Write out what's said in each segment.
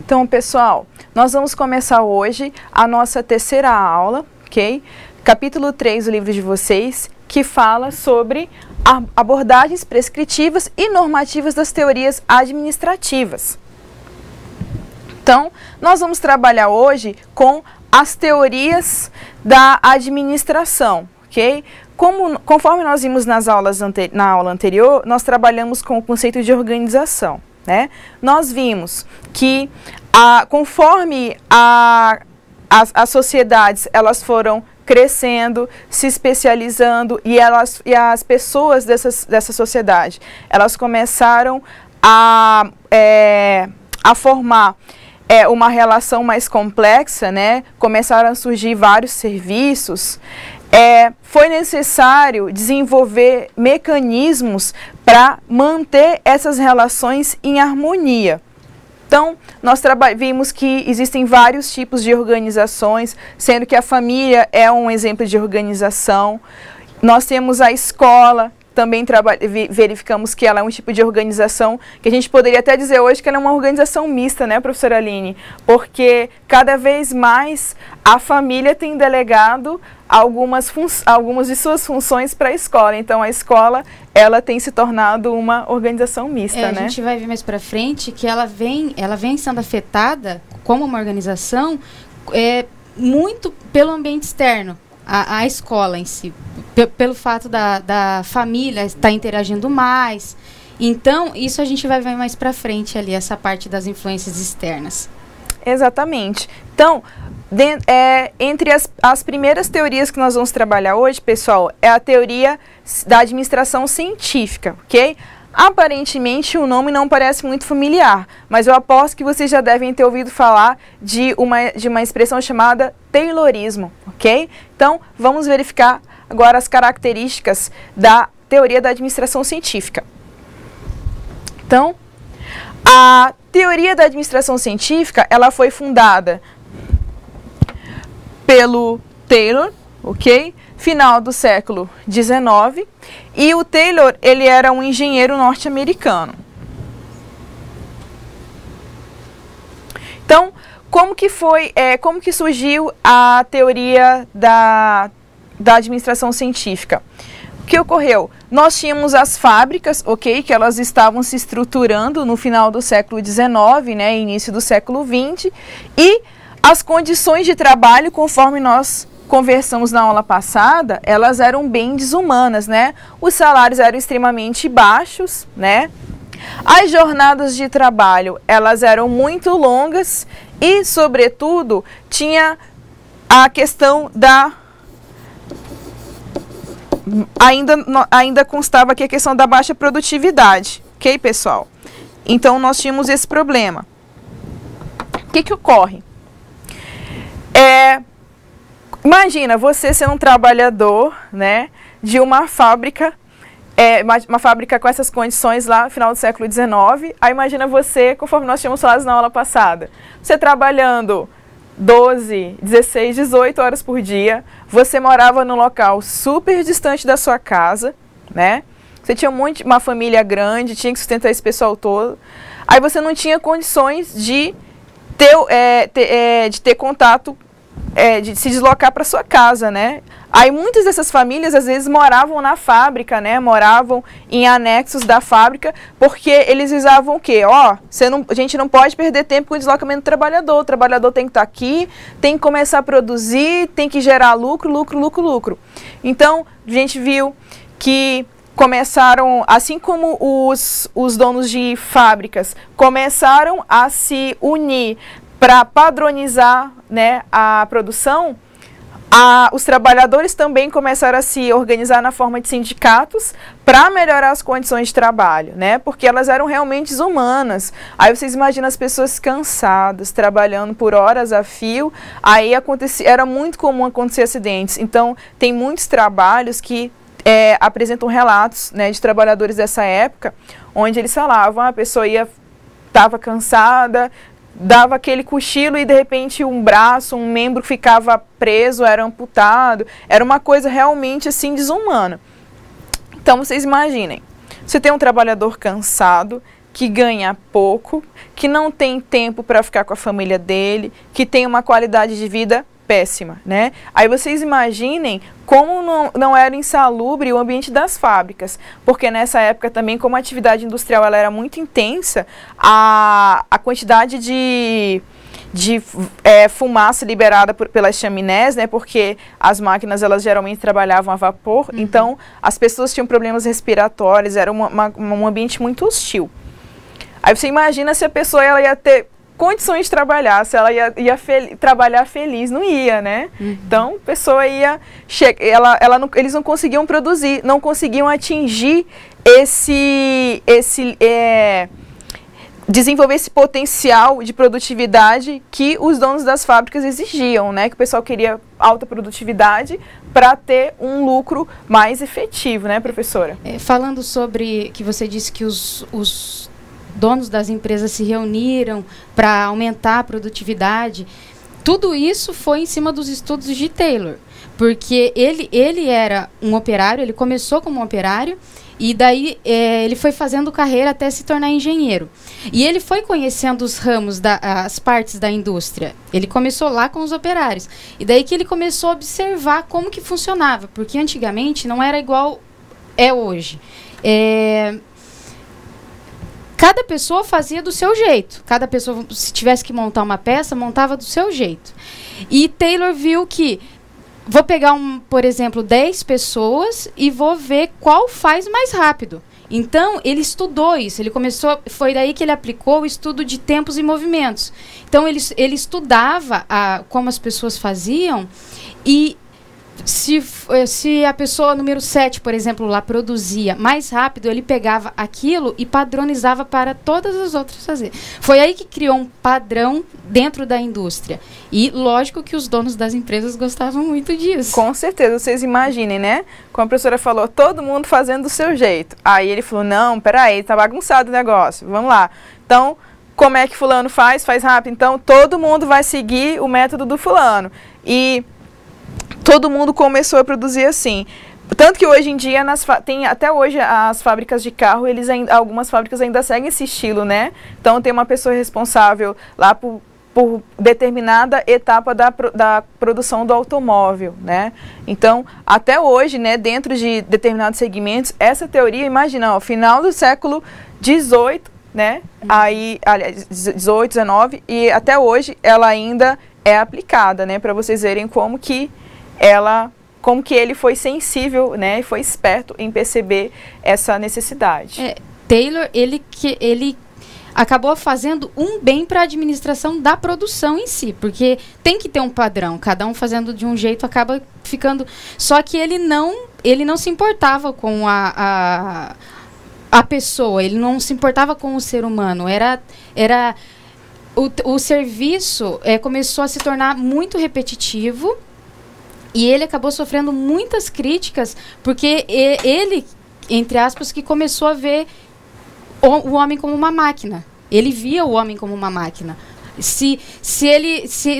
Então, pessoal, nós vamos começar hoje a nossa terceira aula, ok? Capítulo 3 do livro de vocês, que fala sobre abordagens prescritivas e normativas das teorias administrativas. Então, nós vamos trabalhar hoje com as teorias da administração, ok? Conforme nós vimos na aula anterior, nós trabalhamos com o conceito de organização, né? Nós vimos que conforme as sociedades elas foram crescendo, se especializando e as pessoas dessa sociedade elas começaram a formar uma relação mais complexa, né? Começaram a surgir vários serviços. Foi necessário desenvolver mecanismos para manter essas relações em harmonia. Então, nós vimos que existem vários tipos de organizações, sendo que a família é um exemplo de organização. Nós temos a escola, também verificamos que ela é um tipo de organização, que a gente poderia até dizer hoje que ela é uma organização mista, né, professora Aline? Porque cada vez mais a família tem delegado algumas de suas funções para a escola. Então, a escola, ela tem se tornado uma organização mista, né? A gente vai ver mais para frente que ela vem sendo afetada como uma organização muito pelo ambiente externo, a escola em si, pelo fato da família estar interagindo mais. Então, isso a gente vai ver mais para frente ali, essa parte das influências externas. Exatamente. Então, entre as primeiras teorias que nós vamos trabalhar hoje, pessoal, é a teoria da administração científica, ok? Aparentemente, o nome não parece muito familiar, mas eu aposto que vocês já devem ter ouvido falar de uma expressão chamada Taylorismo, ok? Então, vamos verificar agora as características da teoria da administração científica. Então, a teoria da administração científica, ela foi fundada pelo Taylor, ok? Final do século XIX, e o Taylor, ele era um engenheiro norte-americano. Então, como que surgiu a teoria da administração científica? O que ocorreu? Nós tínhamos as fábricas, ok, que elas estavam se estruturando no final do século XIX, né, início do século XX, e as condições de trabalho, conforme nós conversamos na aula passada, elas eram bem desumanas, né? Os salários eram extremamente baixos, né? As jornadas de trabalho, elas eram muito longas e, sobretudo, tinha a questão da... Ainda constava aqui a questão da baixa produtividade, ok, pessoal? Então, nós tínhamos esse problema. O que ocorre? Imagina você ser um trabalhador, né, de uma fábrica com essas condições lá no final do século XIX. Aí imagina você, conforme nós tínhamos falado na aula passada, você trabalhando 12, 16, 18 horas por dia, você morava num local super distante da sua casa, né? Você tinha uma família grande, tinha que sustentar esse pessoal todo. Aí você não tinha condições de ter contato, de se deslocar para sua casa, né? Aí muitas dessas famílias às vezes moravam na fábrica, né? Moravam em anexos da fábrica, porque eles visavam o quê? A gente não pode perder tempo com o deslocamento do trabalhador. O trabalhador tem que estar aqui, tem que começar a produzir, tem que gerar lucro. Então, a gente viu que começaram, assim como os donos de fábricas começaram a se unir para padronizar, né, a produção, os trabalhadores também começaram a se organizar na forma de sindicatos para melhorar as condições de trabalho, né, porque elas eram realmente desumanas. Aí vocês imaginam as pessoas cansadas, trabalhando por horas a fio, aí era muito comum acontecer acidentes. Então, tem muitos trabalhos que apresentam relatos, né, de trabalhadores dessa época, onde eles falavam, a pessoa estava cansada, dava aquele cochilo e de repente um braço, um membro ficava preso, era amputado, era uma coisa realmente assim desumana. Então vocês imaginem, você tem um trabalhador cansado, que ganha pouco, que não tem tempo para ficar com a família dele, que tem uma qualidade de vida péssima, né? Aí vocês imaginem como não era insalubre o ambiente das fábricas, porque nessa época também, como a atividade industrial ela era muito intensa, a quantidade de fumaça liberada pelas chaminés, né, porque as máquinas elas geralmente trabalhavam a vapor, então as pessoas tinham problemas respiratórios, era um ambiente muito hostil. Aí você imagina se a pessoa ela ia ter condições de trabalhar, se ela ia trabalhar feliz, não ia, né? Então, a pessoa ia... eles não conseguiam produzir, não conseguiam atingir desenvolver esse potencial de produtividade que os donos das fábricas exigiam, né? Que o pessoal queria alta produtividade para ter um lucro mais efetivo, né, professora? Falando sobre que você disse que os donos das empresas se reuniram para aumentar a produtividade, tudo isso foi em cima dos estudos de Taylor, porque ele era um operário, ele começou como um operário, e daí ele foi fazendo carreira até se tornar engenheiro. E ele foi conhecendo os ramos, as partes da indústria. Ele começou lá com os operários. E daí que ele começou a observar como que funcionava, porque antigamente não era igual é hoje. Cada pessoa fazia do seu jeito. Cada pessoa, se tivesse que montar uma peça, montava do seu jeito. E Taylor viu que vou pegar, por exemplo, 10 pessoas e vou ver qual faz mais rápido. Então, ele estudou isso. Ele começou, foi daí que ele aplicou o estudo de tempos e movimentos. Então, ele estudava como as pessoas faziam e se a pessoa número 7, por exemplo, lá produzia mais rápido, ele pegava aquilo e padronizava para todas as outras fazer. Foi aí que criou um padrão dentro da indústria. E lógico que os donos das empresas gostavam muito disso. Com certeza, vocês imaginem, né? Como a professora falou, todo mundo fazendo do seu jeito. Aí ele falou, não, peraí, tá bagunçado o negócio, vamos lá. Então, como é que fulano faz? Faz rápido. Então, todo mundo vai seguir o método do fulano. E todo mundo começou a produzir assim. Tanto que hoje em dia, até hoje, as fábricas de carro, algumas fábricas ainda seguem esse estilo, né? Então, tem uma pessoa responsável lá por determinada etapa da produção do automóvel, né? Então, até hoje, né, dentro de determinados segmentos, essa teoria, imagina, ó, final do século XVIII, né? Aí, aliás, 18, 19, e até hoje ela ainda é aplicada, né? Para vocês verem como que ele foi sensível, né, e foi esperto em perceber essa necessidade. Taylor, ele acabou fazendo um bem para a administração da produção em si, porque tem que ter um padrão, cada um fazendo de um jeito acaba ficando... Só que ele não se importava com a pessoa, ele não se importava com o ser humano, o serviço começou a se tornar muito repetitivo. E ele acabou sofrendo muitas críticas, porque ele, entre aspas, que começou a ver o homem como uma máquina. Ele via o homem como uma máquina. Se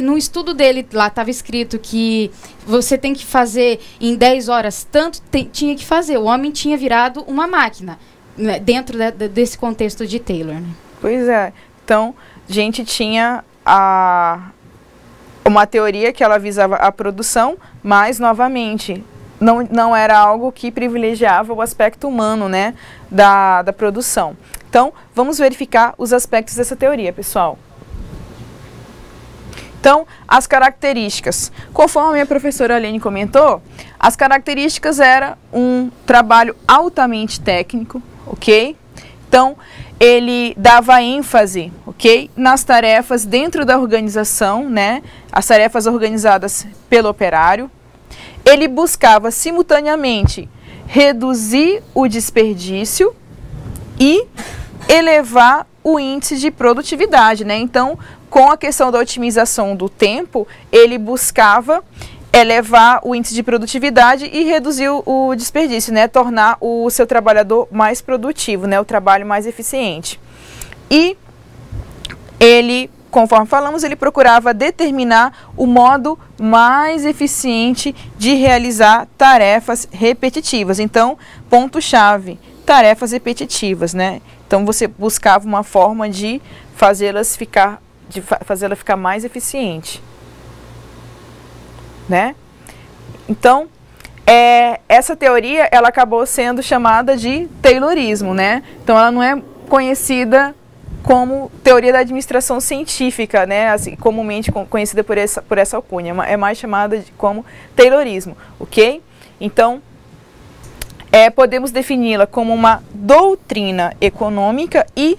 no estudo dele lá estava escrito que você tem que fazer em 10 horas, tanto tinha que fazer. O homem tinha virado uma máquina, né, dentro desse contexto de Taylor. Né? Pois é. Então, a gente tinha uma teoria que ela visava a produção, mas, novamente, não era algo que privilegiava o aspecto humano, né, da produção. Então, vamos verificar os aspectos dessa teoria, pessoal. Então, as características. Conforme a professora Aline comentou, as características eram um trabalho altamente técnico, ok? Então, ele dava ênfase, ok, nas tarefas dentro da organização, né, as tarefas organizadas pelo operário. Ele buscava simultaneamente reduzir o desperdício e elevar o índice de produtividade, né? Então, com a questão da otimização do tempo, ele buscava elevar o índice de produtividade e reduzir o desperdício, né? Tornar o seu trabalhador mais produtivo, né? O trabalho mais eficiente. E ele, conforme falamos, ele procurava determinar o modo mais eficiente de realizar tarefas repetitivas. Então, ponto-chave, tarefas repetitivas, né? Então você buscava uma forma de fazê-la ficar mais eficiente, né? Então, essa teoria, ela acabou sendo chamada de Taylorismo, né? Então ela não é conhecida como teoria da administração científica, né? Assim, comumente conhecida por essa alcunha, é mais chamada como Taylorismo, ok? Então, podemos defini-la como uma doutrina econômica e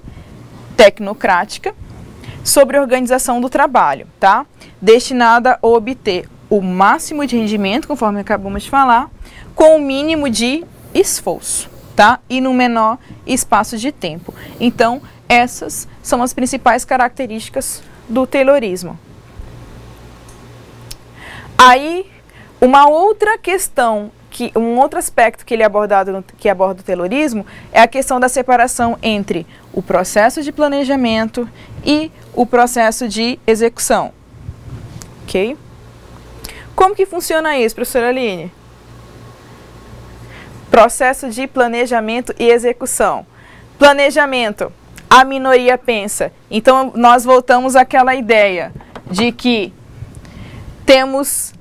tecnocrática sobre a organização do trabalho, tá? Destinada a obter o máximo de rendimento, conforme acabamos de falar, com o mínimo de esforço, tá? E no menor espaço de tempo. Então, essas são as principais características do Taylorismo. Aí, uma outra questão, um outro aspecto que aborda o Taylorismo é a questão da separação entre o processo de planejamento e o processo de execução. Ok? Como que funciona isso, professora Aline? Processo de planejamento e execução. Planejamento, a minoria pensa. Então, nós voltamos àquela ideia de que temos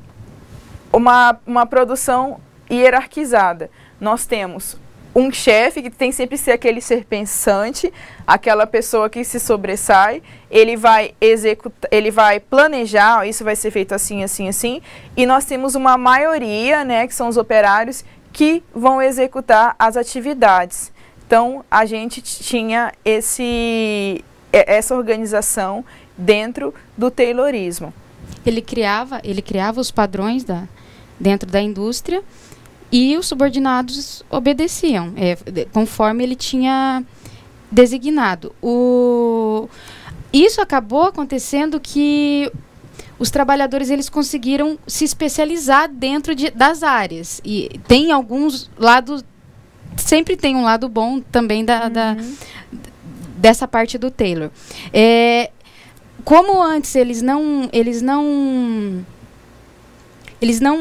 uma produção hierarquizada. Nós temos um chefe que tem sempre que ser aquele ser pensante, aquela pessoa que se sobressai, ele vai executar, ele vai planejar, isso vai ser feito assim, assim, assim, e nós temos uma maioria, né, que são os operários, que vão executar as atividades. Então, a gente tinha essa organização dentro do Taylorismo. Ele criava os padrões dentro da indústria, e os subordinados obedeciam, conforme ele tinha designado. Isso acabou acontecendo que os trabalhadores eles conseguiram se especializar dentro das áreas. E tem alguns lados, sempre tem um lado bom também dessa parte do Taylor. Como antes eles não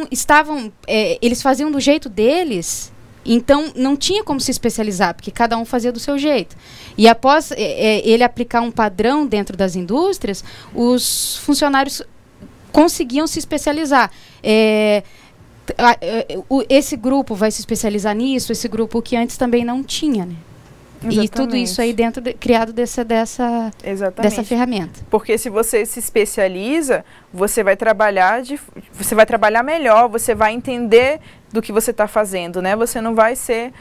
estavam, eles faziam do jeito deles, então não tinha como se especializar, porque cada um fazia do seu jeito. E após ele aplicar um padrão dentro das indústrias, os funcionários conseguiam se especializar. Esse grupo vai se especializar nisso, esse grupo que antes também não tinha, né? Exatamente. E tudo isso aí criado dessa ferramenta. Porque se você se especializa, você vai trabalhar melhor, você vai entender do que você está fazendo, né? Você não vai ser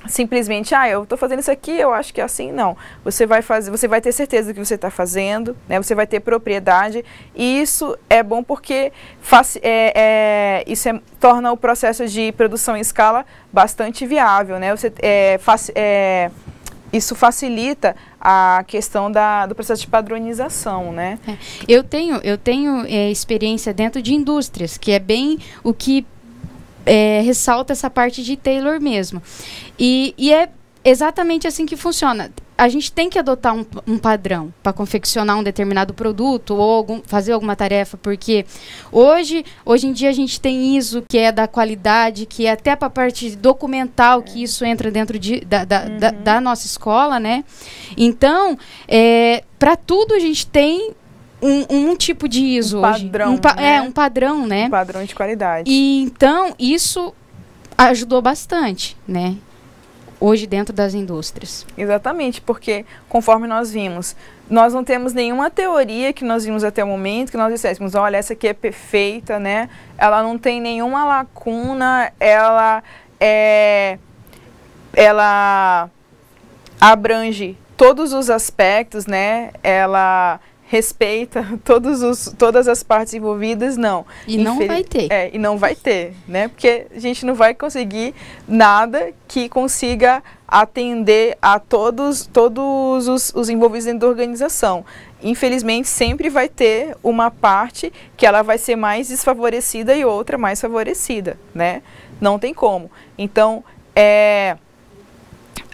simplesmente, eu estou fazendo isso aqui, eu acho que é assim, não. Você vai ter certeza do que você está fazendo, né? Você vai ter propriedade, e isso é bom porque torna o processo de produção em escala bastante viável, né? Isso facilita a questão do processo de padronização, né? Eu tenho experiência dentro de indústrias, que é bem o que ressalta essa parte de Taylor mesmo. E é exatamente assim que funciona. A gente tem que adotar um padrão para confeccionar um determinado produto ou fazer alguma tarefa, porque hoje em dia a gente tem ISO, que é da qualidade, que é até para a parte documental, que isso entra dentro da nossa escola, né? Então, para tudo a gente tem um tipo de ISO hoje. Um padrão, né? Um padrão de qualidade. E então, isso ajudou bastante, né? Hoje dentro das indústrias. Exatamente, porque conforme nós vimos, nós não temos nenhuma teoria que nós vimos até o momento que nós disséssemos, olha, essa aqui é perfeita, né? Ela não tem nenhuma lacuna, ela abrange todos os aspectos, né? Ela respeita todas as partes envolvidas, não. E não vai ter. E não vai ter, né? Porque a gente não vai conseguir nada que consiga atender a todos os envolvidos dentro da organização. Infelizmente, sempre vai ter uma parte que ela vai ser mais desfavorecida e outra mais favorecida, né? Não tem como. Então,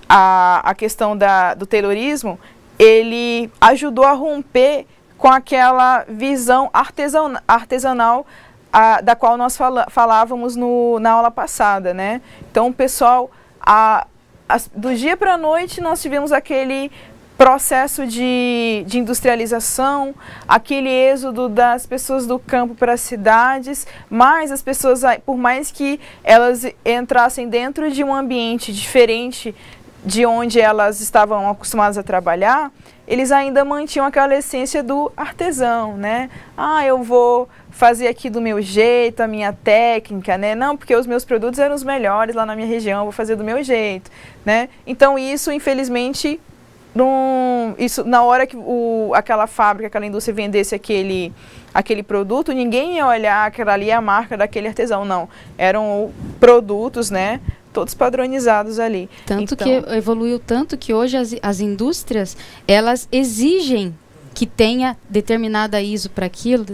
a questão do Taylorismo, ele ajudou a romper com aquela visão artesanal da qual nós falávamos na aula passada, né? Então, pessoal, do dia para a noite nós tivemos aquele processo de industrialização, aquele êxodo das pessoas do campo para as cidades, mas as pessoas, por mais que elas entrassem dentro de um ambiente diferente de onde elas estavam acostumadas a trabalhar, eles ainda mantinham aquela essência do artesão, né? Eu vou fazer aqui do meu jeito, a minha técnica, né? Não, porque os meus produtos eram os melhores lá na minha região, eu vou fazer do meu jeito, né? Então isso, infelizmente, na hora que aquela fábrica, aquela indústria vendesse aquele produto, ninguém ia olhar aquela ali a marca daquele artesão, não. Eram produtos, né? Todos padronizados ali. Tanto que evoluiu tanto que hoje as indústrias, elas exigem que tenha determinada ISO para aquilo,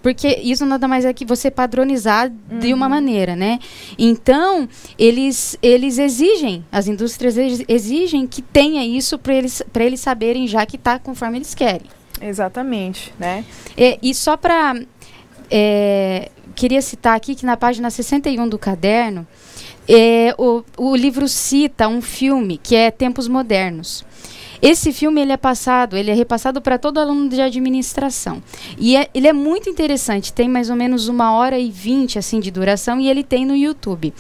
porque isso nada mais é que você padronizar de uma maneira, né? Então, eles exigem, as indústrias exigem que tenha isso para eles saberem já que está conforme eles querem. Exatamente, né? E só para... queria citar aqui que na página 61 do caderno, o livro cita um filme que é Tempos Modernos. Esse filme ele é repassado para todo aluno de administração. E ele é muito interessante, tem mais ou menos 1h20 assim, de duração, e ele tem no YouTube.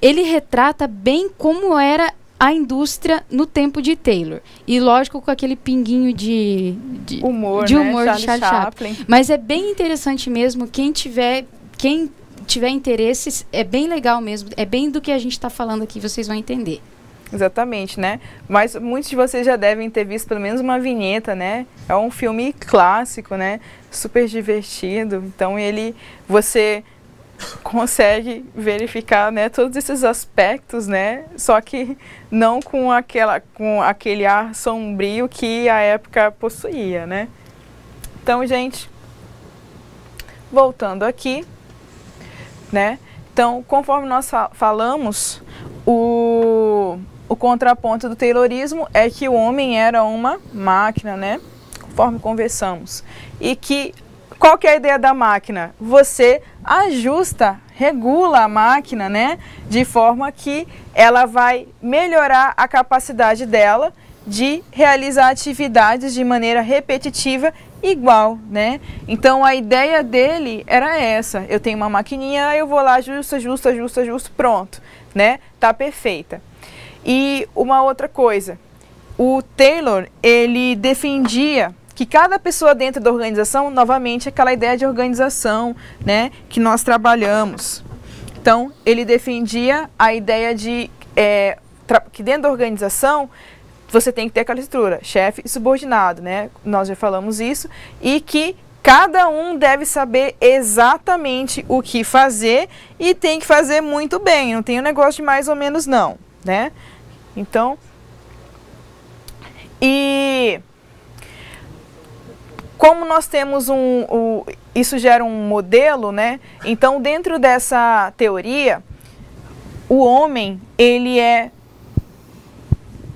Ele retrata bem como era a indústria no tempo de Taylor. E lógico, com aquele pinguinho de humor, de Charlie Chaplin. Mas é bem interessante mesmo. Quem tiver interesse, é bem legal mesmo. É bem do que a gente está falando aqui, vocês vão entender. Exatamente, né? Mas muitos de vocês já devem ter visto pelo menos uma vinheta, né? É um filme clássico, né? Super divertido. Então você consegue verificar, né, todos esses aspectos, né? Só que não com aquele ar sombrio que a época possuía, né? Então, gente, voltando aqui, né? Então, conforme nós falamos, o contraponto do Taylorismo é que o homem era uma máquina, né? Conforme conversamos. E que, qual que é a ideia da máquina? Você ajusta, regula a máquina, né? De forma que ela vai melhorar a capacidade dela de realizar atividades de maneira repetitiva igual, né? Então a ideia dele era essa: eu tenho uma maquininha, eu vou lá, ajusto, pronto, né? Tá perfeita. E uma outra coisa, o Taylor, ele defendia que cada pessoa dentro da organização, novamente, aquela ideia de organização, né, que nós trabalhamos. Então, ele defendia a ideia de que dentro da organização você tem que ter aquela estrutura, chefe e subordinado, né? Nós já falamos isso, e que cada um deve saber exatamente o que fazer e tem que fazer muito bem, não tem um negócio de mais ou menos não, né? Então, e como nós temos isso gera um modelo, né? Então, dentro dessa teoria, o homem, ele é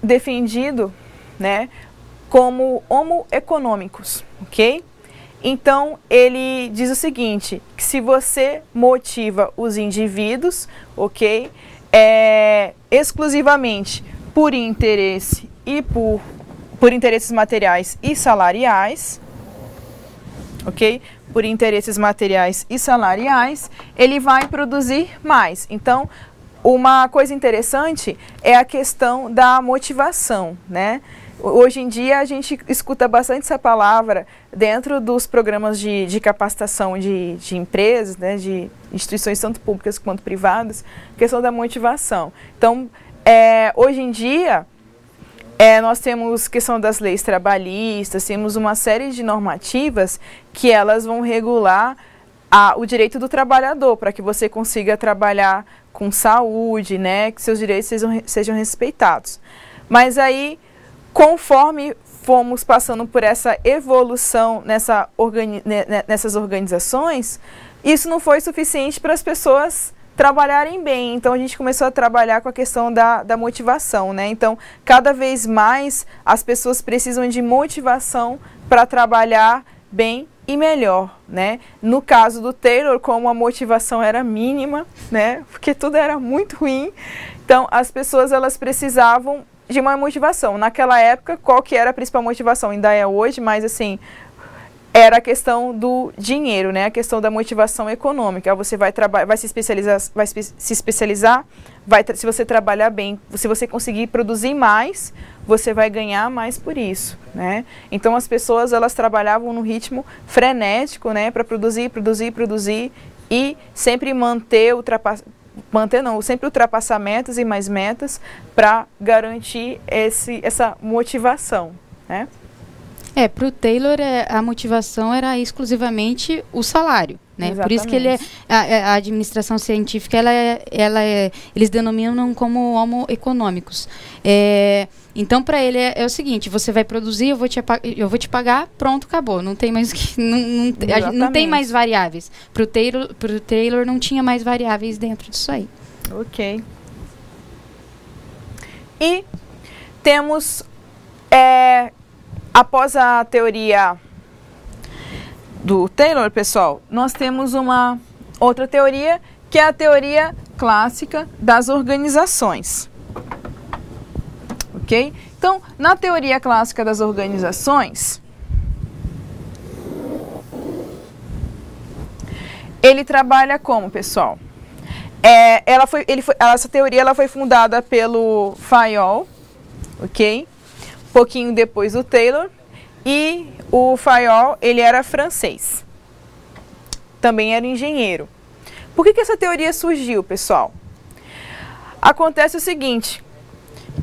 defendido, né, como homo econômicos, ok? Então, ele diz o seguinte, que se você motiva os indivíduos, ok, exclusivamente por interesse e por interesses materiais e salariais, ok? Por interesses materiais e salariais, ele vai produzir mais. Então, uma coisa interessante é a questão da motivação, né? Hoje em dia a gente escuta bastante essa palavra dentro dos programas de capacitação de empresas, né, de instituições tanto públicas quanto privadas, questão da motivação. Então, hoje em dia, nós temos questão das leis trabalhistas, temos uma série de normativas que elas vão regular o direito do trabalhador, para que você consiga trabalhar com saúde, né, que seus direitos sejam respeitados. Mas aí, conforme fomos passando por essa evolução nessas organizações, isso não foi suficiente para as pessoas trabalharem bem. Então, a gente começou a trabalhar com a questão da motivação, né? Então, cada vez mais as pessoas precisam de motivação para trabalhar bem e melhor, né? No caso do Taylor, como a motivação era mínima, né? Porque tudo era muito ruim, então as pessoas elas precisavam de uma motivação. Naquela época, qual que era a principal motivação? Ainda é hoje, mas assim, era a questão do dinheiro, né? A questão da motivação econômica. Você vai se especializar, se você trabalhar bem, se você conseguir produzir mais, você vai ganhar mais por isso, né? Então as pessoas elas trabalhavam num ritmo frenético, né? Para produzir e sempre sempre ultrapassar metas e mais metas para garantir essa motivação, né? Para o Taylor a motivação era exclusivamente o salário, né? Exatamente. Por isso que a administração científica eles denominam como homo econômicos. Então para ele é o seguinte: você vai produzir, eu vou te pagar, pronto, acabou. Não tem mais não tem mais variáveis. Pro Taylor não tinha mais variáveis dentro disso aí. Ok. E temos após a teoria do Taylor, pessoal, nós temos uma outra teoria, que é a teoria clássica das organizações. Ok? Então, na teoria clássica das organizações, ele trabalha como, pessoal? Essa teoria ela foi fundada pelo Fayol, ok? Pouquinho depois do Taylor, e o Fayol, ele era francês, também era engenheiro. Por que essa teoria surgiu, pessoal? Acontece o seguinte,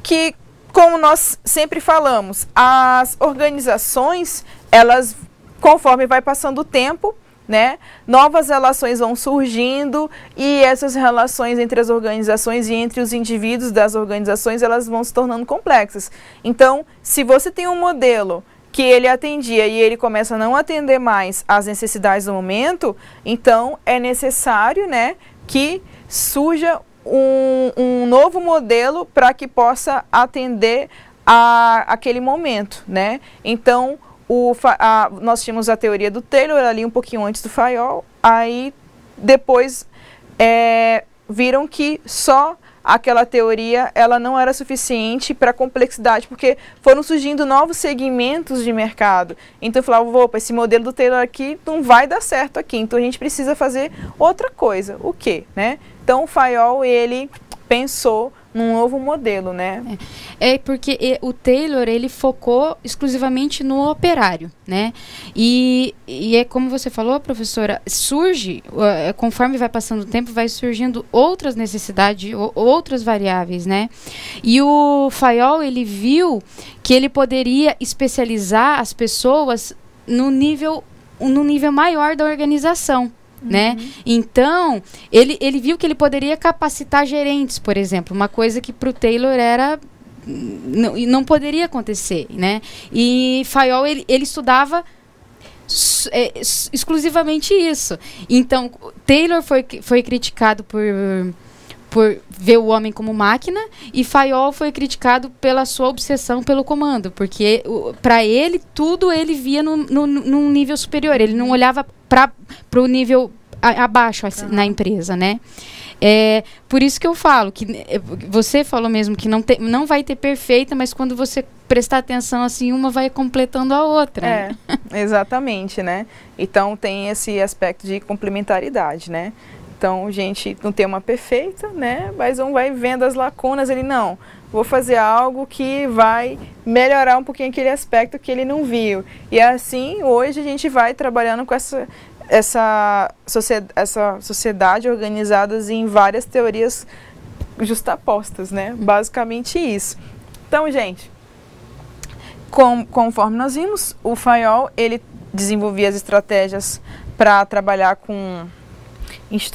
que como nós sempre falamos, as organizações, elas, conforme vai passando o tempo, né, novas relações vão surgindo e essas relações entre as organizações e entre os indivíduos das organizações, elas vão se tornando complexas. Então, se você tem um modelo que ele atendia e ele começa a não atender mais às necessidades do momento, então é necessário, né, que surja um novo modelo para que possa atender aquele momento, né? Então, nós tínhamos a teoria do Taylor ali um pouquinho antes do Fayol, aí depois viram que só aquela teoria ela não era suficiente para a complexidade, porque foram surgindo novos segmentos de mercado. Então eu falava, opa, esse modelo do Taylor aqui não vai dar certo aqui, então a gente precisa fazer outra coisa. O quê, né? Então o Fayol, ele pensou num novo modelo, né? Porque o Taylor, ele focou exclusivamente no operário, né? E é como você falou, professora, conforme vai passando o tempo, vai surgindo outras necessidades, outras variáveis, né? E o Fayol, ele viu que ele poderia especializar as pessoas no nível maior da organização. Né? Então, ele viu que ele poderia capacitar gerentes, por exemplo, uma coisa que para o Taylor não poderia acontecer, né? E Fayol, ele estudava exclusivamente isso. Então, Taylor foi criticado por ver o homem como máquina, e Fayol foi criticado pela sua obsessão pelo comando, porque para ele, tudo ele via num nível superior, ele não olhava para o nível abaixo na empresa, né? Por isso que eu falo, que você falou mesmo que não vai ter perfeita, mas quando você prestar atenção assim, uma vai completando a outra. Exatamente, né? Então tem esse aspecto de complementaridade, né? Então, a gente não tem uma perfeita, né? Mas um vai vendo as lacunas, ele não, vou fazer algo que vai melhorar um pouquinho aquele aspecto que ele não viu. E assim, hoje a gente vai trabalhando com essa sociedade organizada em várias teorias justapostas, né? Basicamente isso. Então, gente, conforme nós vimos, o Fayol, ele desenvolvia as estratégias para trabalhar com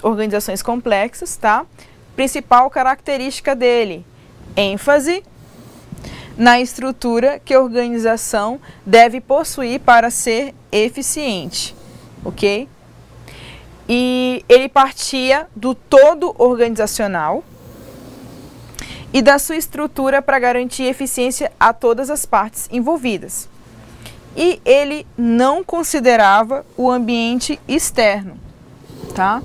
organizações complexas, tá? Principal característica dele, ênfase na estrutura que a organização deve possuir para ser eficiente, ok? E ele partia do todo organizacional e da sua estrutura para garantir eficiência a todas as partes envolvidas. e ele não considerava o ambiente externo, tá?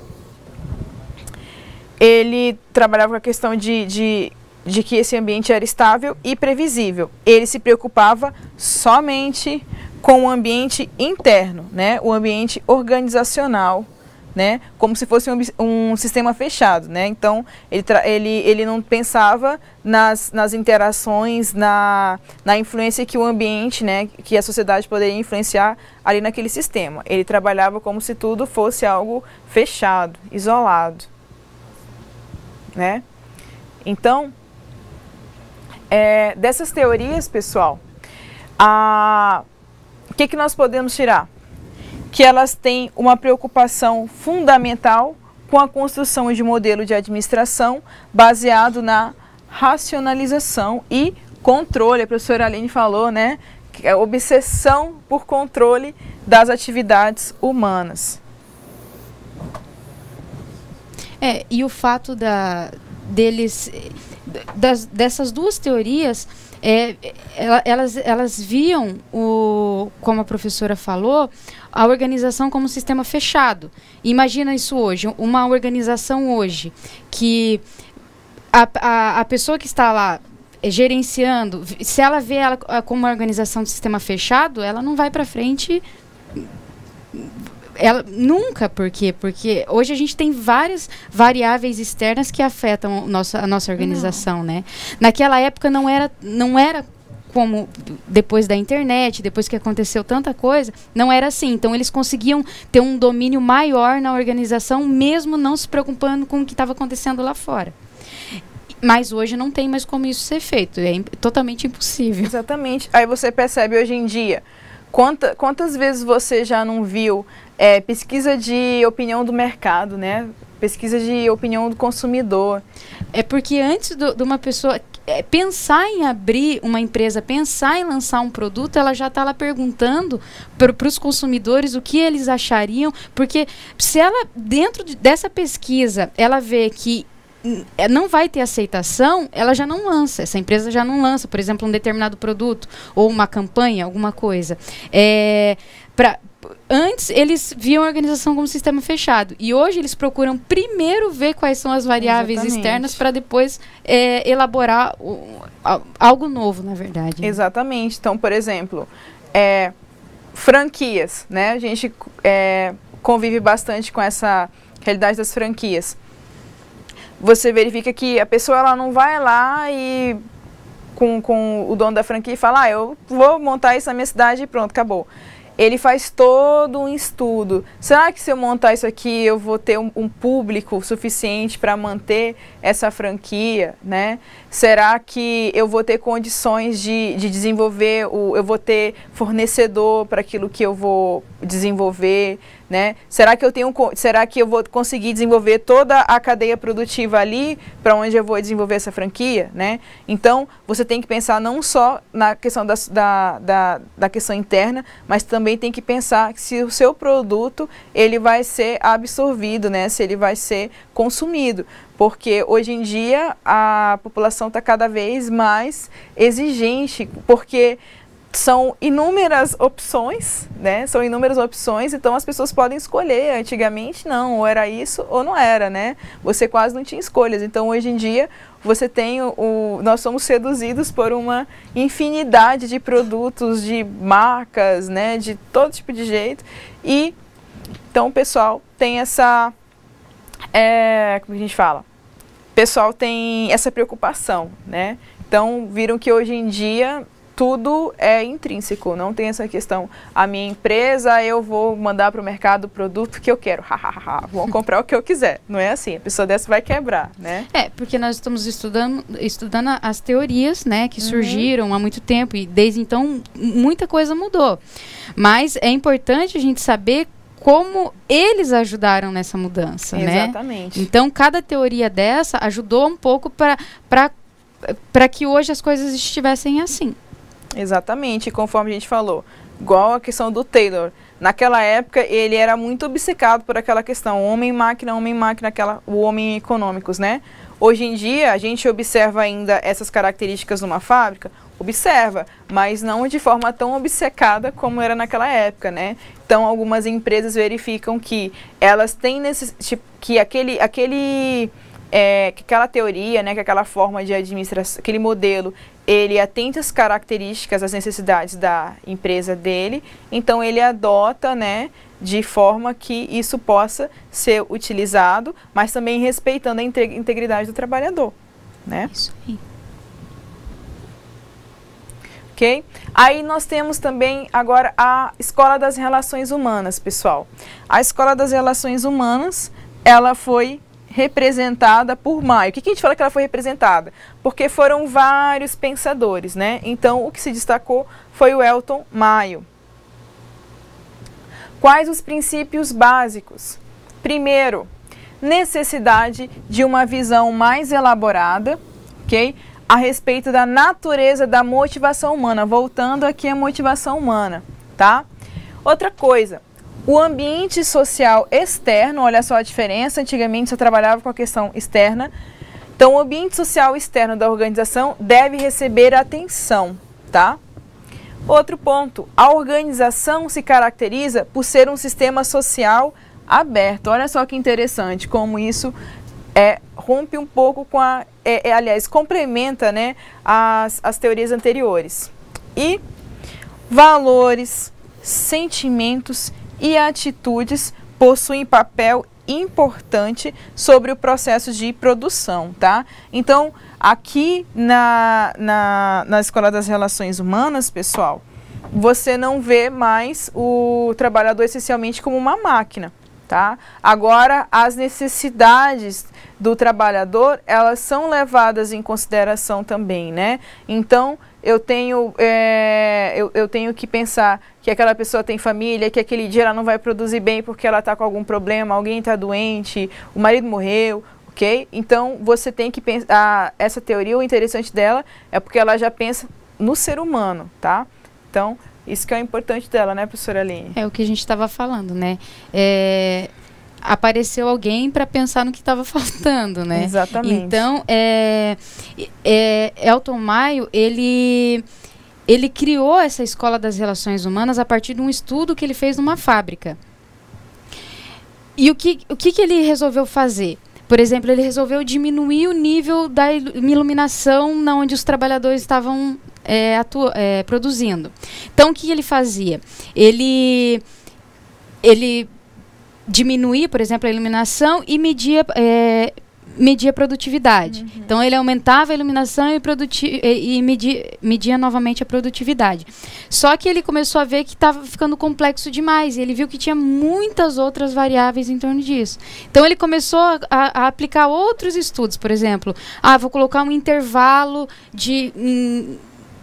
Ele trabalhava com a questão de que esse ambiente era estável e previsível. Ele se preocupava somente com o ambiente interno, né? O ambiente organizacional, né? Como se fosse um sistema fechado, né? Então, ele não pensava nas interações, na influência que o ambiente, né? Que a sociedade poderia influenciar ali naquele sistema. Ele trabalhava como se tudo fosse algo fechado, isolado, né? Então, dessas teorias, pessoal, o que nós podemos tirar? Que elas têm uma preocupação fundamental com a construção de modelo de administração baseado na racionalização e controle. A professora Aline falou, né? Que é a obsessão por controle das atividades humanas. E o fato dessas duas teorias, elas viam, como a professora falou, a organização como um sistema fechado. Imagina isso hoje, uma organização hoje, que a pessoa que está lá gerenciando, se ela vê ela como uma organização de sistema fechado, ela não vai para frente. Nunca, por quê? Porque hoje a gente tem várias variáveis externas que afetam a nossa organização, né? Naquela época não era como depois da internet, depois que aconteceu tanta coisa, não era assim. Então eles conseguiam ter um domínio maior na organização, mesmo não se preocupando com o que estava acontecendo lá fora. Mas hoje não tem mais como isso ser feito, é totalmente impossível. Exatamente. Aí você percebe hoje em dia, quantas vezes você já não viu pesquisa de opinião do mercado, né? Pesquisa de opinião do consumidor. É porque antes de uma pessoa pensar em abrir uma empresa, pensar em lançar um produto, ela já está lá perguntando para os consumidores o que eles achariam, porque se ela, dentro dessa pesquisa, ela vê que não vai ter aceitação, ela já não lança, essa empresa já não lança, por exemplo, um determinado produto ou uma campanha, alguma coisa. Antes, eles viam a organização como sistema fechado. E hoje, eles procuram primeiro ver quais são as variáveis externas para depois elaborar algo novo, na verdade. Exatamente. Então, por exemplo, franquias, né? A gente convive bastante com essa realidade das franquias. Você verifica que a pessoa ela não vai lá e com o dono da franquia e fala, eu vou montar isso na minha cidade e pronto, acabou. Ele faz todo um estudo. Será que se eu montar isso aqui, eu vou ter um público suficiente para manter essa franquia, né? Será que eu vou ter condições de desenvolver, eu vou ter fornecedor para aquilo que eu vou desenvolver, né? Será que eu vou conseguir desenvolver toda a cadeia produtiva ali para onde eu vou desenvolver essa franquia, né? Então, você tem que pensar não só na questão da questão interna, mas também tem que pensar se o seu produto ele vai ser absorvido, né? Se ele vai ser consumido. Porque hoje em dia a população está cada vez mais exigente, porque são inúmeras opções, né? São inúmeras opções, então as pessoas podem escolher. Antigamente não, ou era isso ou não era, né? Você quase não tinha escolhas. Então hoje em dia você tem nós somos seduzidos por uma infinidade de produtos, de marcas, né? De todo tipo de jeito. E então o pessoal tem essa, como a gente fala? O pessoal tem essa preocupação, né? Então viram que hoje em dia tudo é intrínseco, não tem essa questão, a minha empresa, eu vou mandar para o mercado o produto que eu quero, vou comprar o que eu quiser. Não é assim, a pessoa dessa vai quebrar, né? Porque nós estamos estudando as teorias, né, que surgiram há muito tempo e desde então muita coisa mudou. Mas é importante a gente saber como eles ajudaram nessa mudança, né? Exatamente. Então, cada teoria dessa ajudou um pouco para que hoje as coisas estivessem assim. Exatamente, conforme a gente falou, igual a questão do Taylor. Naquela época, ele era muito obcecado por aquela questão, homem-máquina, o homem econômicos, né? Hoje em dia, a gente observa ainda essas características numa fábrica? observa, mas não de forma tão obcecada como era naquela época, né? Então, algumas empresas verificam que elas têm que aquela teoria, né, que aquela forma de administração, aquele modelo, ele atenta às características, às necessidades da empresa dele, então ele adota, né, de forma que isso possa ser utilizado, mas também respeitando a integridade do trabalhador, né? Isso aí. Ok? Aí nós temos também agora a Escola das Relações Humanas, pessoal. A Escola das Relações Humanas, ela foi representada por Maio. O que a gente fala que ela foi representada? Porque foram vários pensadores, né? Então, o que se destacou foi o Elton Maio. Quais os princípios básicos? Primeiro, necessidade de uma visão mais elaborada, ok? A respeito da natureza da motivação humana. Voltando aqui à motivação humana, tá? Outra coisa, o ambiente social externo, olha só a diferença, antigamente só trabalhava com a questão externa. Então, o ambiente social externo da organização deve receber atenção, tá? Outro ponto, a organização se caracteriza por ser um sistema social aberto. Olha só que interessante, como isso rompe um pouco com aliás, complementa, né, as teorias anteriores. E valores, sentimentos e atitudes possuem papel importante sobre o processo de produção, tá? Então, aqui na Escola das Relações Humanas, pessoal, você não vê mais o trabalhador essencialmente como uma máquina, tá? Agora, as necessidades do trabalhador, elas são levadas em consideração também, né? Então, eu tenho que pensar que aquela pessoa tem família, que aquele dia ela não vai produzir bem porque ela está com algum problema, alguém está doente, o marido morreu, ok? Então, você tem que pensar, essa teoria, o interessante dela é porque ela já pensa no ser humano, tá? Então, isso que é o importante dela, né, professora Aline? É o que a gente estava falando, né? Apareceu alguém para pensar no que estava faltando, né? Exatamente. Então, Elton Maio, ele criou essa Escola das Relações Humanas a partir de um estudo que ele fez numa fábrica. E o que ele resolveu fazer? Por exemplo, ele resolveu diminuir o nível da iluminação onde os trabalhadores estavam produzindo. Então, o que ele fazia? Ele diminuía, por exemplo, a iluminação e media a produtividade. Uhum. Então, ele aumentava a iluminação e media novamente a produtividade. Só que ele começou a ver que estava ficando complexo demais. E ele viu que tinha muitas outras variáveis em torno disso. Então, ele começou a aplicar outros estudos. Por exemplo, vou colocar um intervalo de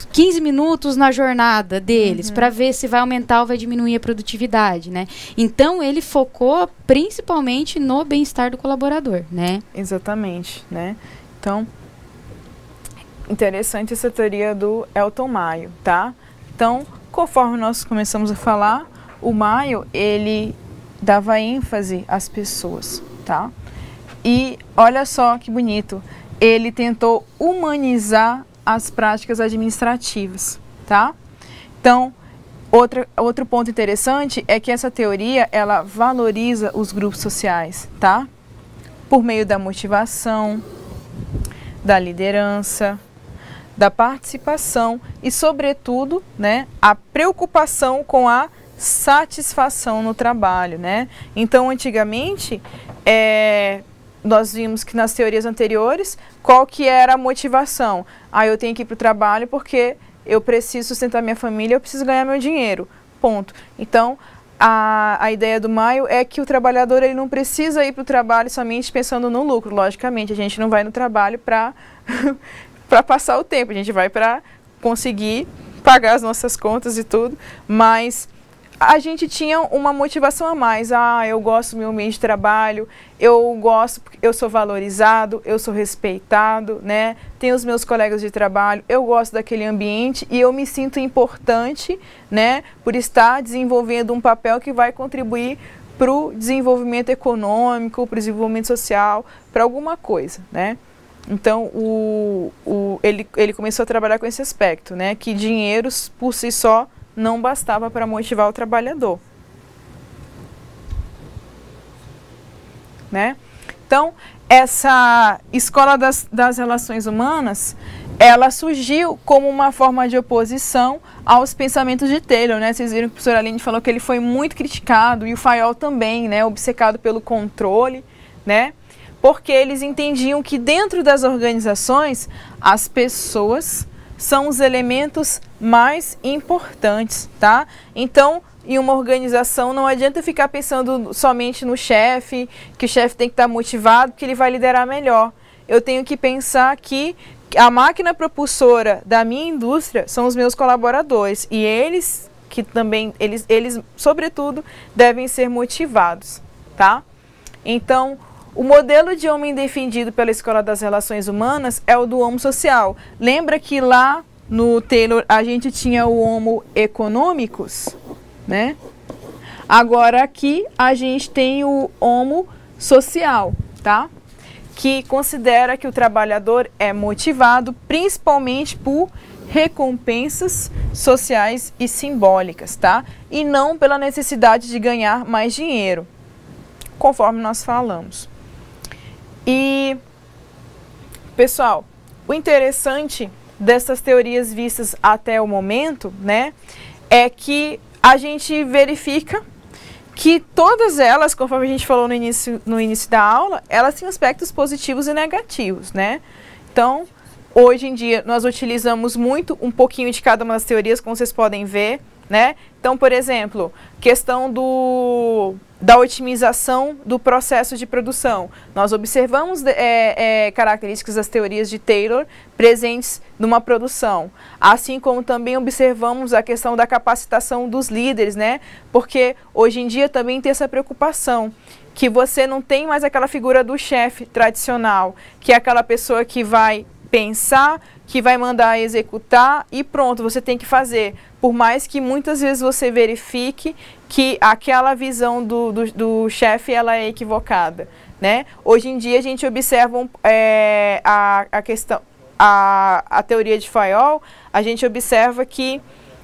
15 minutos na jornada deles, para ver se vai aumentar ou vai diminuir a produtividade, né? Então, ele focou principalmente no bem-estar do colaborador, né? Exatamente, né? Então, interessante essa teoria do Elton Maio, tá? Então, conforme nós começamos a falar, o Maio, ele dava ênfase às pessoas, tá? E olha só que bonito, ele tentou humanizar as práticas administrativas, tá? Então, outro ponto interessante é que essa teoria, ela valoriza os grupos sociais, tá? Por meio da motivação, da liderança, da participação e, sobretudo, né, a preocupação com a satisfação no trabalho, né? Então, antigamente, nós vimos que nas teorias anteriores, qual que era a motivação? Eu tenho que ir para o trabalho porque eu preciso sustentar minha família, eu preciso ganhar meu dinheiro, ponto. Então, a ideia do Maio é que o trabalhador ele não precisa ir para o trabalho somente pensando no lucro. Logicamente, a gente não vai no trabalho para passar o tempo, a gente vai para conseguir pagar as nossas contas e tudo, mas a gente tinha uma motivação a mais. Eu gosto do meu ambiente de trabalho, eu gosto porque eu sou valorizado, eu sou respeitado, né? Tenho os meus colegas de trabalho, eu gosto daquele ambiente e eu me sinto importante, né? Por estar desenvolvendo um papel que vai contribuir para o desenvolvimento econômico, para o desenvolvimento social, para alguma coisa, né? Então, ele começou a trabalhar com esse aspecto, né? Que dinheiro por si só não bastava para motivar o trabalhador. Né? Então, essa escola das relações humanas, ela surgiu como uma forma de oposição aos pensamentos de Taylor, né? Vocês viram que o professor Aline falou que ele foi muito criticado, e o Fayol também, né? Obcecado pelo controle, né? Porque eles entendiam que dentro das organizações, as pessoas são os elementos mais importantes, tá? Então, em uma organização, não adianta ficar pensando somente no chefe, que o chefe tem que estar motivado, que ele vai liderar melhor. Eu tenho que pensar que a máquina propulsora da minha indústria são os meus colaboradores, e eles, que também, eles sobretudo, devem ser motivados, tá? Então, o modelo de homem defendido pela Escola das Relações Humanas é o do homo social. Lembra que lá no Taylor a gente tinha o homo economicus, né? Agora aqui a gente tem o homo social, tá? Que considera que o trabalhador é motivado principalmente por recompensas sociais e simbólicas, tá? E não pela necessidade de ganhar mais dinheiro, conforme nós falamos. E, pessoal, o interessante dessas teorias vistas até o momento, né, é que a gente verifica que todas elas, conforme a gente falou no início da aula, elas têm aspectos positivos e negativos, né? Então, hoje em dia, nós utilizamos muito um pouquinho de cada uma das teorias, como vocês podem ver, né? Então, por exemplo, questão da otimização do processo de produção. Nós observamos características das teorias de Taylor presentes numa produção, assim como também observamos a questão da capacitação dos líderes, né? Porque hoje em dia também tem essa preocupação, que você não tem mais aquela figura do chefe tradicional, que é aquela pessoa que vai pensar, que vai mandar executar e pronto, você tem que fazer. Por mais que muitas vezes você verifique que aquela visão do chefe ela é equivocada, né? Hoje em dia a gente observa a questão, a teoria de Fayol, a gente observa que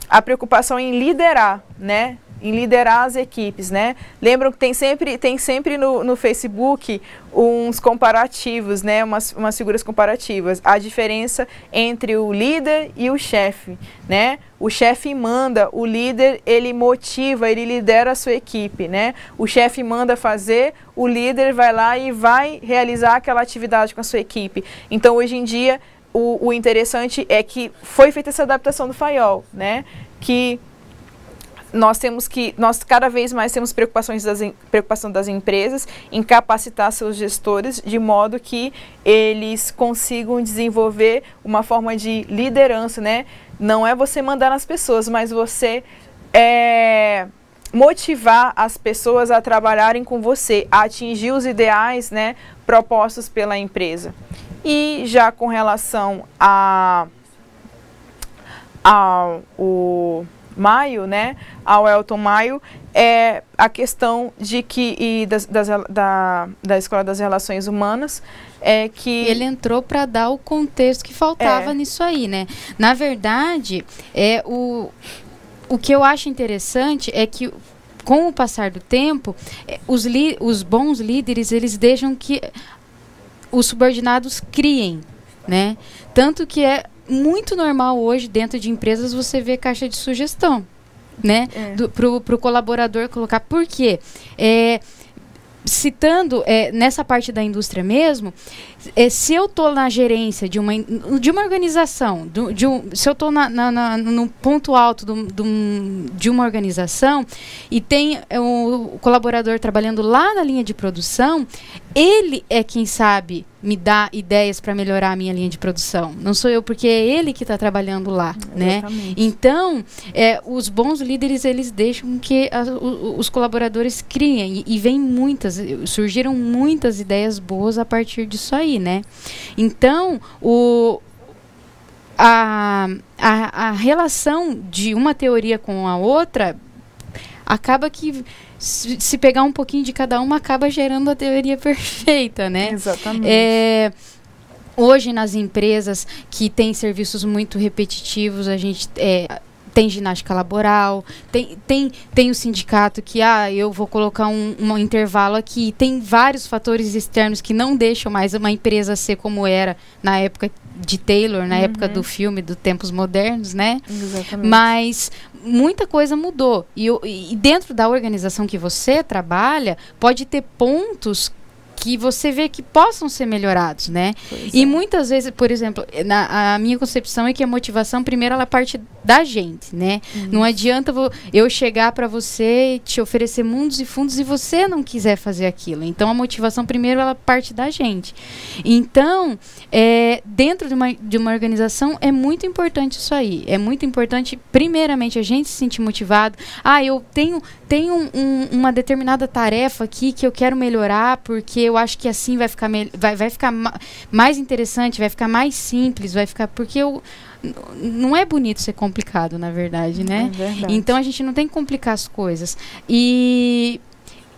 a preocupação em liderar, né? Em liderar as equipes, né? Lembram que tem sempre no Facebook uns comparativos, né? Umas figuras comparativas. A diferença entre o líder e o chefe, né? O chefe manda, o líder, ele motiva, ele lidera a sua equipe, né? O chefe manda fazer, o líder vai lá e vai realizar aquela atividade com a sua equipe. Então, hoje em dia, o interessante é que foi feita essa adaptação do Fayol, né? Que nós cada vez mais temos preocupação das empresas em capacitar seus gestores de modo que eles consigam desenvolver uma forma de liderança, né? Não é você mandar nas pessoas, mas você motivar as pessoas a trabalharem com você, a atingir os ideais, né, propostos pela empresa. E já com relação ao Maio, né, ao Elton Maio, é a questão de que da Escola das Relações Humanas é que ele entrou para dar o contexto que faltava nisso aí, né? Na verdade, o que eu acho interessante é que com o passar do tempo, os bons líderes, eles deixam que os subordinados criem, né? Tanto que é muito normal hoje dentro de empresas você ver caixa de sugestão, né? Pro colaborador colocar. Por quê? Citando nessa parte da indústria mesmo, se eu estou na gerência de uma organização, se eu estou no ponto alto de uma organização e tem o colaborador trabalhando lá na linha de produção, ele é quem sabe me dar ideias para melhorar a minha linha de produção. Não sou eu, porque é ele que está trabalhando lá, né? Então, os bons líderes, eles deixam que os colaboradores criem e surgiram muitas ideias boas a partir disso aí, né? Então, a relação de uma teoria com a outra acaba que, se pegar um pouquinho de cada uma, acaba gerando a teoria perfeita, né? Exatamente. Hoje, nas empresas que têm serviços muito repetitivos, a gente tem ginástica laboral, tem o sindicato que, eu vou colocar um intervalo aqui. Tem vários fatores externos que não deixam mais uma empresa ser como era na época de Taylor, na época do filme, do Tempos Modernos, né? Exatamente. Mas muita coisa mudou. E dentro da organização que você trabalha, pode ter pontos que você vê que possam ser melhorados, né? E muitas vezes, por exemplo, a minha concepção é que a motivação, primeiro, ela parte da gente, né? Não adianta eu chegar para você e te oferecer mundos e fundos e você não quiser fazer aquilo. Então, a motivação, primeiro, ela parte da gente. Então, dentro de uma organização, é muito importante isso aí. É muito importante, primeiramente, a gente se sentir motivado. Eu tenho uma determinada tarefa aqui que eu quero melhorar, porque eu acho que assim vai ficar, vai ficar mais interessante, vai ficar mais simples, vai ficar... Porque não é bonito ser complicado, na verdade, né? É verdade. Então, a gente não tem que complicar as coisas.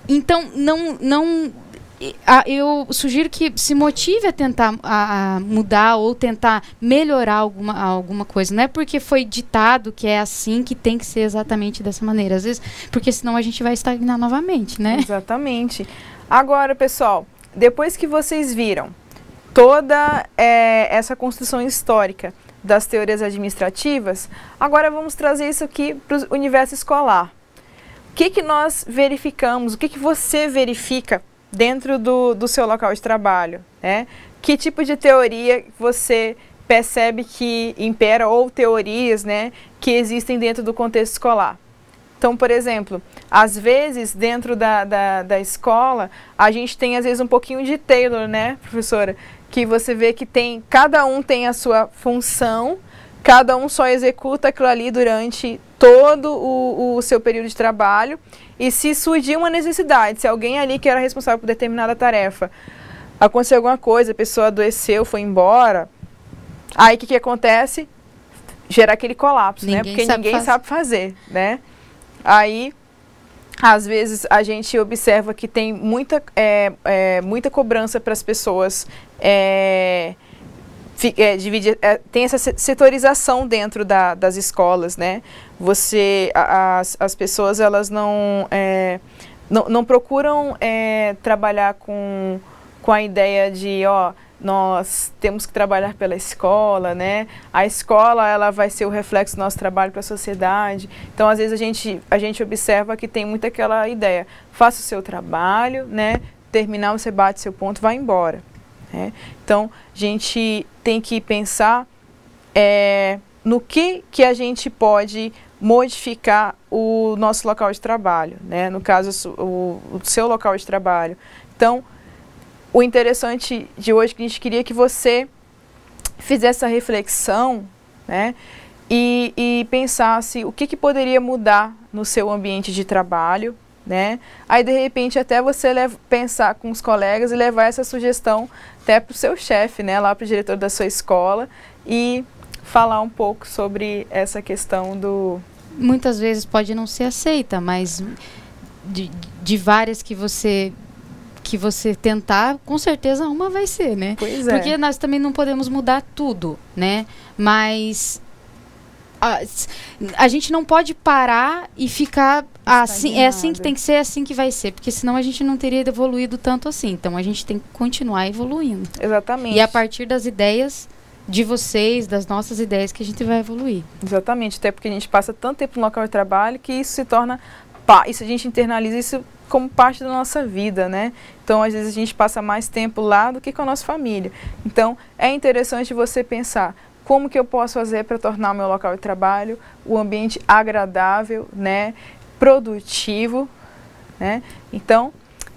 Então, eu sugiro que se motive a tentar a mudar ou tentar melhorar alguma coisa. Não é porque foi ditado que é assim que tem que ser exatamente dessa maneira. Às vezes, porque senão a gente vai estagnar novamente, né? Exatamente. Agora, pessoal, depois que vocês viram toda essa construção histórica das teorias administrativas, agora vamos trazer isso aqui para o universo escolar. O que nós verificamos, o que você verifica dentro do seu local de trabalho, né? Que tipo de teoria você percebe que impera, ou teorias, né, que existem dentro do contexto escolar? Então, por exemplo, às vezes, dentro da escola, a gente tem, às vezes, um pouquinho de Taylor, né, professora? Que você vê que cada um tem a sua função, cada um só executa aquilo ali durante todo o seu período de trabalho. E se surgir uma necessidade, se alguém ali que era responsável por determinada tarefa, aconteceu alguma coisa, a pessoa adoeceu, foi embora, aí o que acontece? Gera aquele colapso, né? Porque ninguém sabe fazer, né? Aí, às vezes, a gente observa que tem muita cobrança para as pessoas tem essa setorização dentro das escolas, né? As pessoas, elas não procuram trabalhar com a ideia de, nós temos que trabalhar pela escola, né? A escola, ela vai ser o reflexo do nosso trabalho para a sociedade. Então, às vezes, a gente observa que tem muito aquela ideia, faça o seu trabalho, né? Terminar, você bate seu ponto, vai embora. Né? Então, a gente tem que pensar no que a gente pode modificar o nosso local de trabalho, né? No caso, o seu local de trabalho. Então, o interessante de hoje é que a gente queria que você fizesse essa reflexão, né? E pensasse o que poderia mudar no seu ambiente de trabalho, né? Aí, de repente, até você pensar com os colegas e levar essa sugestão até para o seu chefe, né? Lá para o diretor da sua escola e falar um pouco sobre essa questão do... Muitas vezes pode não ser aceita, mas de várias que você tentar, com certeza uma vai ser, né? Pois é. Porque nós também não podemos mudar tudo, né? Mas a gente não pode parar e ficar assim, é assim que tem que ser, é assim que vai ser, porque senão a gente não teria evoluído tanto assim. Então a gente tem que continuar evoluindo. Exatamente. E a partir das ideias de vocês, das nossas ideias, que a gente vai evoluir. Exatamente, até porque a gente passa tanto tempo no local de trabalho que isso se torna, isso a gente internaliza isso como parte da nossa vida, né? Então, às vezes a gente passa mais tempo lá do que com a nossa família. Então, é interessante você pensar como que eu posso fazer para tornar o meu local de trabalho o ambiente agradável, né? Produtivo, né? Então,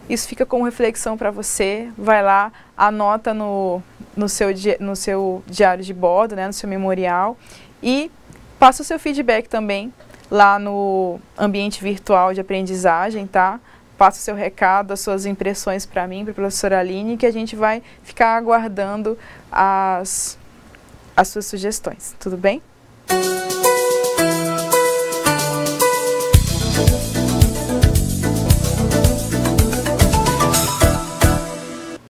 isso fica como reflexão para você. Vai lá, anota no seu diário de bordo, né? No seu memorial e passa o seu feedback também lá no ambiente virtual de aprendizagem, tá? Passa o seu recado, as suas impressões para mim, para a professora Aline, que a gente vai ficar aguardando as suas sugestões. Tudo bem?